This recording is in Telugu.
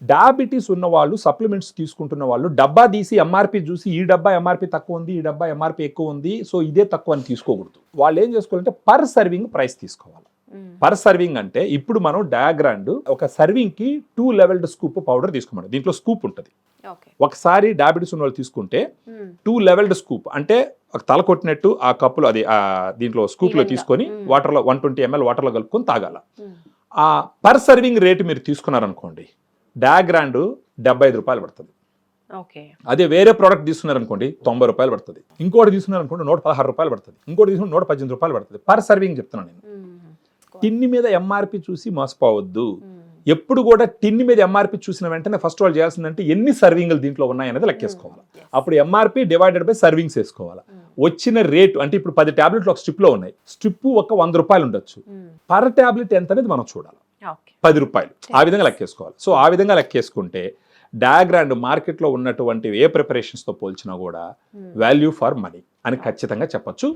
డయాబెటీస్ ఉన్న వాళ్ళు సప్లిమెంట్స్ తీసుకుంటున్న వాళ్ళు డబ్బా తీసి ఎంఆర్పి చూసి ఈ డబ్బా ఎంఆర్పి తక్కువ ఉంది, ఈ డబ్బా ఎంఆర్పి ఎక్కువ ఉంది, సో ఇదే తక్కువ అని తీసుకోకూడదు. వాళ్ళు ఏం చేసుకోవాలంటే పర్ సర్వింగ్ ప్రైస్ తీసుకోవాలి. పర్ సర్వింగ్ అంటే ఇప్పుడు మనం డయాగ్రాండ్ ఒక సర్వింగ్ కి 2 లెవెల్డ్ స్కూప్ పౌడర్ తీసుకోమని, దీంట్లో స్కూప్ ఉంటుంది. ఒకసారి డయాబెటీస్ ఉన్న వాళ్ళు తీసుకుంటే 2 లెవెల్డ్ స్కూప్ అంటే ఒక తల కొట్టినట్టు ఆ కప్పులో అది దీంట్లో స్కూప్ లో తీసుకొని వాటర్లో 120 ml వాటర్లో కలుపుకొని తాగాల. ఆ పర్ సర్వింగ్ రేటు మీరు తీసుకున్నారనుకోండి, డయాగ్రాండ్ 75 రూపాయలు పడుతుంది. అదే వేరే ప్రోడక్ట్ తీసుకున్నారనుకోండి 90 రూపాయలు పడుతుంది. ఇంకోటి తీసుకున్నారనుకోండి 116 రూపాయలు పడుతుంది. ఇంకోటి తీసుకుని 118 రూపాయలు పడుతుంది. పర్ సర్వింగ్ చెప్తున్నాను నేను. టిన్ని మీద ఎంఆర్పి చూసి మోసపోవద్దు. ఎప్పుడు కూడా టిన్ని మీద ఎంఆర్పి చూసిన వెంటనే ఫస్ట్ వాళ్ళు చేయాల్సిందంటే ఎన్ని సర్వింగ్లు దీంట్లో ఉన్నాయనేది లెక్కేసుకోవాలి. అప్పుడు ఎంఆర్పి డివైడెడ్ బై సర్వింగ్స్ వేసుకోవాలి. వచ్చిన రేటు అంటే ఇప్పుడు 10 టాబ్లెట్లు ఒక స్ట్రిప్ లో ఉన్నాయి, స్ట్రిప్ ఒక 100 రూపాయలు ఉండొచ్చు. పర్ టాబ్లెట్ ఎంత అనేది మనం చూడాలి, 10 రూపాయలు. ఆ విధంగా లెక్కేసుకోవాలి. సో ఆ విధంగా లెక్కేసుకుంటే డయాగ్రాండ్ మార్కెట్లో ఉన్నటువంటి ఏ ప్రిపరేషన్స్తో పోల్చినా కూడా వాల్యూ ఫర్ మనీ అని ఖచ్చితంగా చెప్పొచ్చు.